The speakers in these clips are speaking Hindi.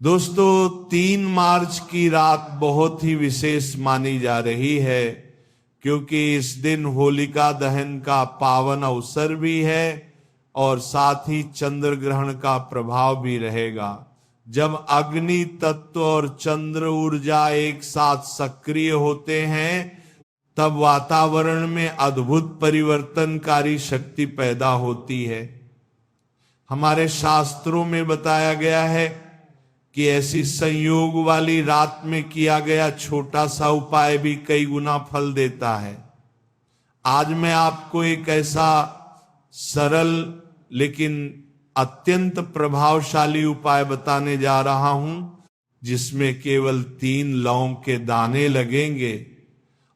दोस्तों, 3 मार्च की रात बहुत ही विशेष मानी जा रही है, क्योंकि इस दिन होलिका दहन का पावन अवसर भी है और साथ ही चंद्र ग्रहण का प्रभाव भी रहेगा। जब अग्नि तत्व और चंद्र ऊर्जा एक साथ सक्रिय होते हैं, तब वातावरण में अद्भुत परिवर्तनकारी शक्ति पैदा होती है। हमारे शास्त्रों में बताया गया है कि ऐसी संयोग वाली रात में किया गया छोटा सा उपाय भी कई गुना फल देता है। आज मैं आपको एक ऐसा सरल लेकिन अत्यंत प्रभावशाली उपाय बताने जा रहा हूं, जिसमें केवल 3 लौंग के दाने लगेंगे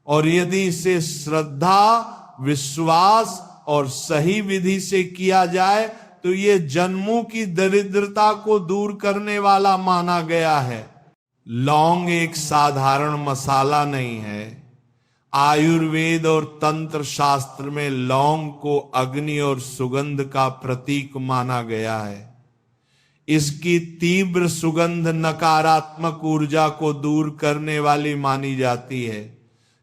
और यदि इसे श्रद्धा, विश्वास और सही विधि से किया जाए तो ये जन्मों की दरिद्रता को दूर करने वाला माना गया है। लौंग एक साधारण मसाला नहीं है। आयुर्वेद और तंत्र शास्त्र में लौंग को अग्नि और सुगंध का प्रतीक माना गया है। इसकी तीव्र सुगंध नकारात्मक ऊर्जा को दूर करने वाली मानी जाती है।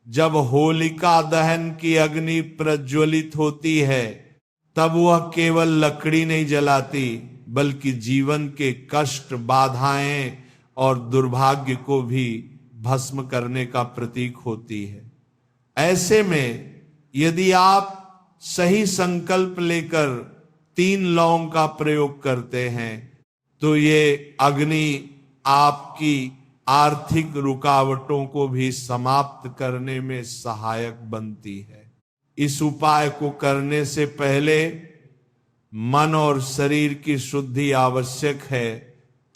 जब होलिका दहन की अग्नि प्रज्वलित होती है, तब वह केवल लकड़ी नहीं जलाती, बल्कि जीवन के कष्ट, बाधाएं और दुर्भाग्य को भी भस्म करने का प्रतीक होती है। ऐसे में यदि आप सही संकल्प लेकर 3 लौंग का प्रयोग करते हैं, तो ये अग्नि आपकी आर्थिक रुकावटों को भी समाप्त करने में सहायक बनती है। इस उपाय को करने से पहले मन और शरीर की शुद्धि आवश्यक है।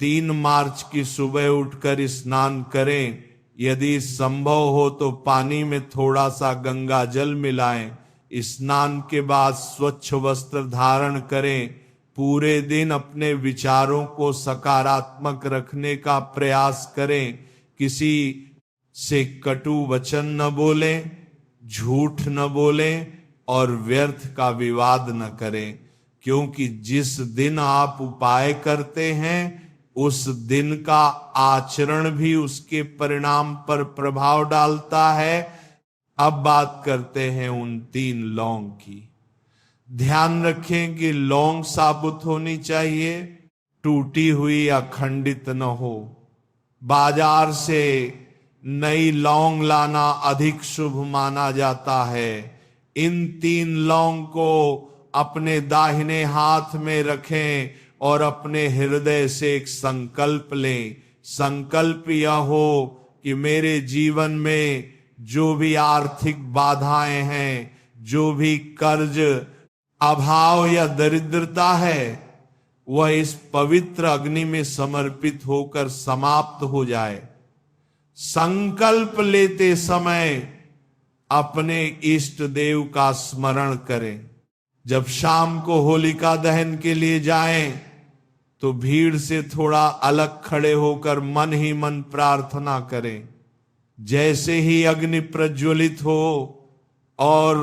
3 मार्च की सुबह उठकर स्नान करें। यदि संभव हो तो पानी में थोड़ा सा गंगा जल मिलाएं। स्नान के बाद स्वच्छ वस्त्र धारण करें। पूरे दिन अपने विचारों को सकारात्मक रखने का प्रयास करें। किसी से कटु वचन न बोलें, झूठ न बोलें और व्यर्थ का विवाद न करें, क्योंकि जिस दिन आप उपाय करते हैं, उस दिन का आचरण भी उसके परिणाम पर प्रभाव डालता है। अब बात करते हैं उन 3 लौंग की। ध्यान रखें कि लौंग साबुत होनी चाहिए, टूटी हुई या खंडित न हो। बाजार से नई लौंग लाना अधिक शुभ माना जाता है। इन 3 लौंग को अपने दाहिने हाथ में रखें और अपने हृदय से एक संकल्प लें। संकल्प यह हो कि मेरे जीवन में जो भी आर्थिक बाधाएं हैं, जो भी कर्ज, अभाव या दरिद्रता है, वह इस पवित्र अग्नि में समर्पित होकर समाप्त हो जाए। संकल्प लेते समय अपने इष्ट देव का स्मरण करें। जब शाम को होलिका दहन के लिए जाएं, तो भीड़ से थोड़ा अलग खड़े होकर मन ही मन प्रार्थना करें। जैसे ही अग्नि प्रज्वलित हो और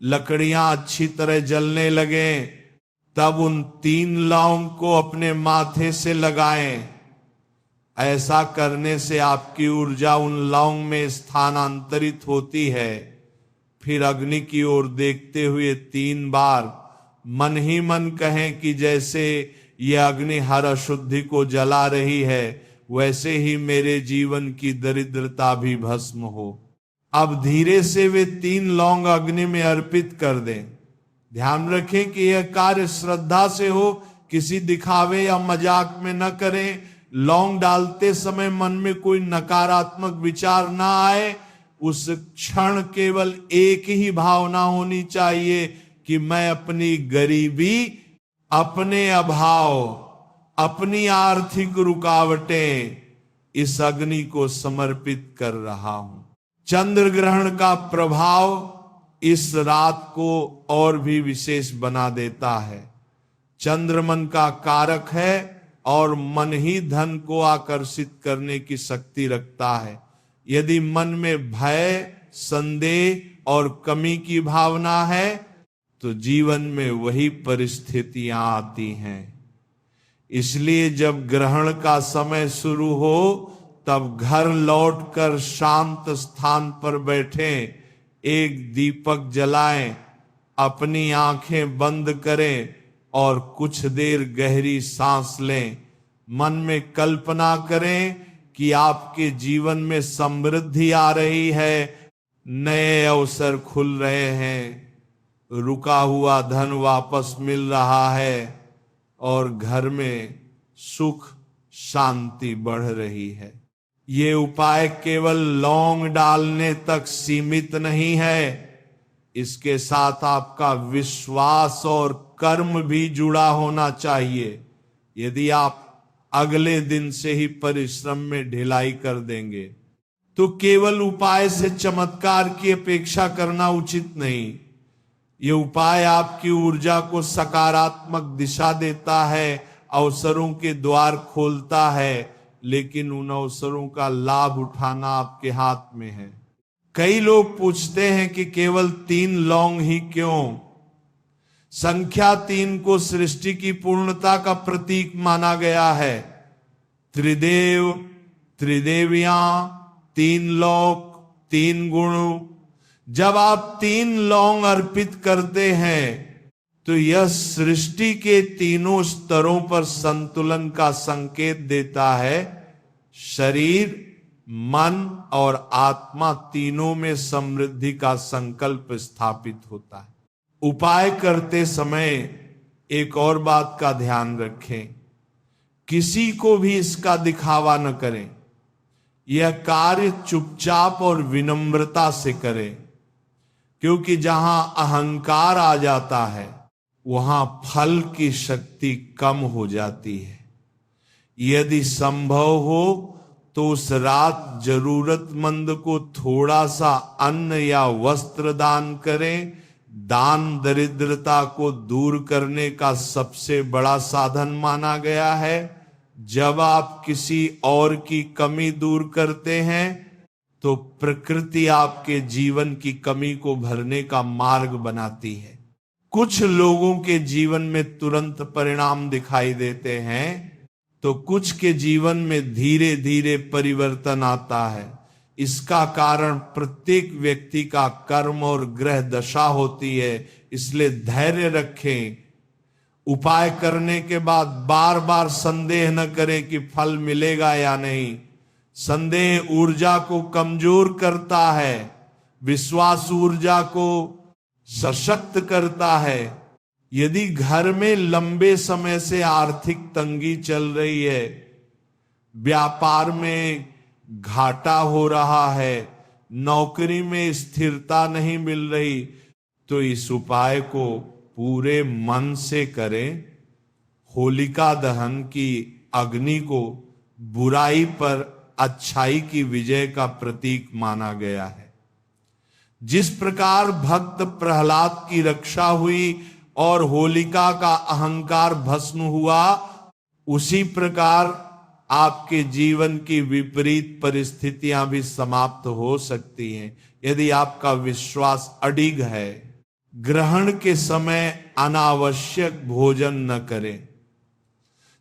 लकड़ियां अच्छी तरह जलने लगे, तब उन 3 लौंग को अपने माथे से लगाएं। ऐसा करने से आपकी ऊर्जा उन लौंग में स्थानांतरित होती है। फिर अग्नि की ओर देखते हुए 3 बार मन ही मन कहें कि जैसे यह अग्नि हर अशुद्धि को जला रही है, वैसे ही मेरे जीवन की दरिद्रता भी भस्म हो। अब धीरे से वे 3 लौंग अग्नि में अर्पित कर दें। ध्यान रखें कि यह कार्य श्रद्धा से हो, किसी दिखावे या मजाक में न करें। लौंग डालते समय मन में कोई नकारात्मक विचार ना आए। उस क्षण केवल एक ही भावना होनी चाहिए कि मैं अपनी गरीबी, अपने अभाव, अपनी आर्थिक रुकावटें इस अग्नि को समर्पित कर रहा हूं। चंद्र ग्रहण का प्रभाव इस रात को और भी विशेष बना देता है। चंद्र मन का कारक है और मन ही धन को आकर्षित करने की शक्ति रखता है। यदि मन में भय, संदेह और कमी की भावना है, तो जीवन में वही परिस्थितियां आती हैं। इसलिए जब ग्रहण का समय शुरू हो तब घर लौटकर शांत स्थान पर बैठें, एक दीपक जलाएं, अपनी आंखें बंद करें और कुछ देर गहरी सांस लें। मन में कल्पना करें कि आपके जीवन में समृद्धि आ रही है, नए अवसर खुल रहे हैं, रुका हुआ धन वापस मिल रहा है और घर में सुख शांति बढ़ रही है। ये उपाय केवल लौंग डालने तक सीमित नहीं है, इसके साथ आपका विश्वास और कर्म भी जुड़ा होना चाहिए। यदि आप अगले दिन से ही परिश्रम में ढिलाई कर देंगे तो केवल उपाय से चमत्कार की अपेक्षा करना उचित नहीं। ये उपाय आपकी ऊर्जा को सकारात्मक दिशा देता है, अवसरों के द्वार खोलता है, लेकिन उन अवसरों का लाभ उठाना आपके हाथ में है। कई लोग पूछते हैं कि केवल 3 लौंग ही क्यों? संख्या 3 को सृष्टि की पूर्णता का प्रतीक माना गया है। त्रिदेव, त्रिदेवियां, 3 लोक, 3 गुण। जब आप 3 लौंग अर्पित करते हैं तो यह सृष्टि के तीनों स्तरों पर संतुलन का संकेत देता है। शरीर, मन और आत्मा तीनों में समृद्धि का संकल्प स्थापित होता है। उपाय करते समय एक और बात का ध्यान रखें, किसी को भी इसका दिखावा न करें। यह कार्य चुपचाप और विनम्रता से करें, क्योंकि जहां अहंकार आ जाता है वहां फल की शक्ति कम हो जाती है। यदि संभव हो तो उस रात जरूरतमंद को थोड़ा सा अन्न या वस्त्र दान करें। दान दरिद्रता को दूर करने का सबसे बड़ा साधन माना गया है। जब आप किसी और की कमी दूर करते हैं तो प्रकृति आपके जीवन की कमी को भरने का मार्ग बनाती है। कुछ लोगों के जीवन में तुरंत परिणाम दिखाई देते हैं तो कुछ के जीवन में धीरे धीरे परिवर्तन आता है। इसका कारण प्रत्येक व्यक्ति का कर्म और ग्रह दशा होती है। इसलिए धैर्य रखें। उपाय करने के बाद बार बार संदेह न करें कि फल मिलेगा या नहीं। संदेह ऊर्जा को कमजोर करता है, विश्वास ऊर्जा को सशक्त करता है। यदि घर में लंबे समय से आर्थिक तंगी चल रही है, व्यापार में घाटा हो रहा है, नौकरी में स्थिरता नहीं मिल रही, तो इस उपाय को पूरे मन से करें। होलिका दहन की अग्नि को बुराई पर अच्छाई की विजय का प्रतीक माना गया है। जिस प्रकार भक्त प्रहलाद की रक्षा हुई और होलिका का अहंकार भस्म हुआ, उसी प्रकार आपके जीवन की विपरीत परिस्थितियां भी समाप्त हो सकती हैं यदि आपका विश्वास अडिग है। ग्रहण के समय अनावश्यक भोजन न करें।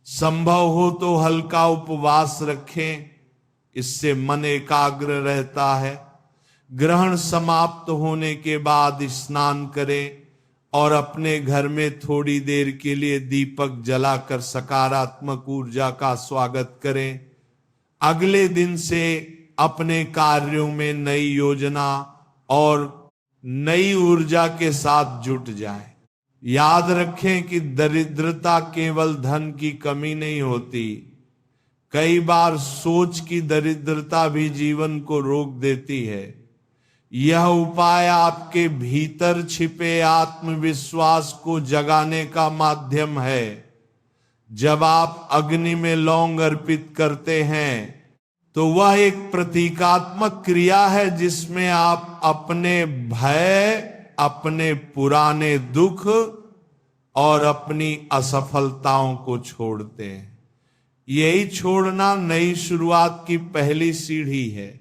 संभव हो तो हल्का उपवास रखें, इससे मन एकाग्र रहता है। ग्रहण समाप्त होने के बाद स्नान करें और अपने घर में थोड़ी देर के लिए दीपक जलाकर सकारात्मक ऊर्जा का स्वागत करें। अगले दिन से अपने कार्यों में नई योजना और नई ऊर्जा के साथ जुट जाएं। याद रखें कि दरिद्रता केवल धन की कमी नहीं होती। कई बार सोच की दरिद्रता भी जीवन को रोक देती है। यह उपाय आपके भीतर छिपे आत्मविश्वास को जगाने का माध्यम है। जब आप अग्नि में लौंग अर्पित करते हैं तो वह एक प्रतीकात्मक क्रिया है जिसमें आप अपने भय, अपने पुराने दुख और अपनी असफलताओं को छोड़ते हैं। यही छोड़ना नई शुरुआत की पहली सीढ़ी है।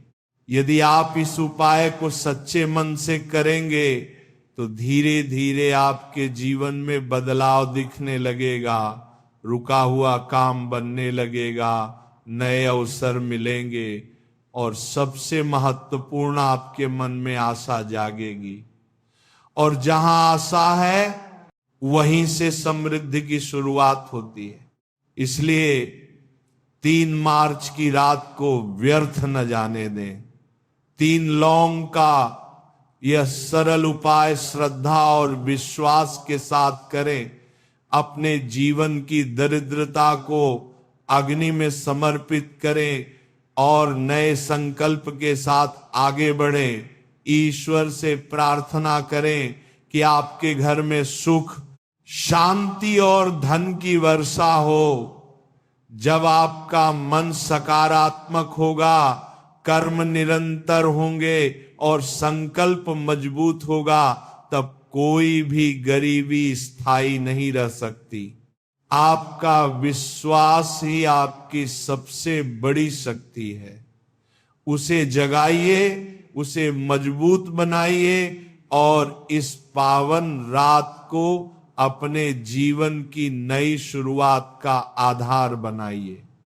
यदि आप इस उपाय को सच्चे मन से करेंगे तो धीरे धीरे आपके जीवन में बदलाव दिखने लगेगा रुका हुआ काम बनने लगेगा, नए अवसर मिलेंगे और सबसे महत्वपूर्ण आपके मन में आशा जागेगी। और जहां आशा है वहीं से समृद्धि की शुरुआत होती है। इसलिए 3 मार्च की रात को व्यर्थ न जाने दें। 3 लौंग का यह सरल उपाय श्रद्धा और विश्वास के साथ करें। अपने जीवन की दरिद्रता को अग्नि में समर्पित करें और नए संकल्प के साथ आगे बढ़ें। ईश्वर से प्रार्थना करें कि आपके घर में सुख, शांति और धन की वर्षा हो। जब आपका मन सकारात्मक होगा, कर्म निरंतर होंगे और संकल्प मजबूत होगा, तब कोई भी गरीबी स्थायी नहीं रह सकती। आपका विश्वास ही आपकी सबसे बड़ी शक्ति है। उसे जगाइए, उसे मजबूत बनाइए और इस पावन रात को अपने जीवन की नई शुरुआत का आधार बनाइए।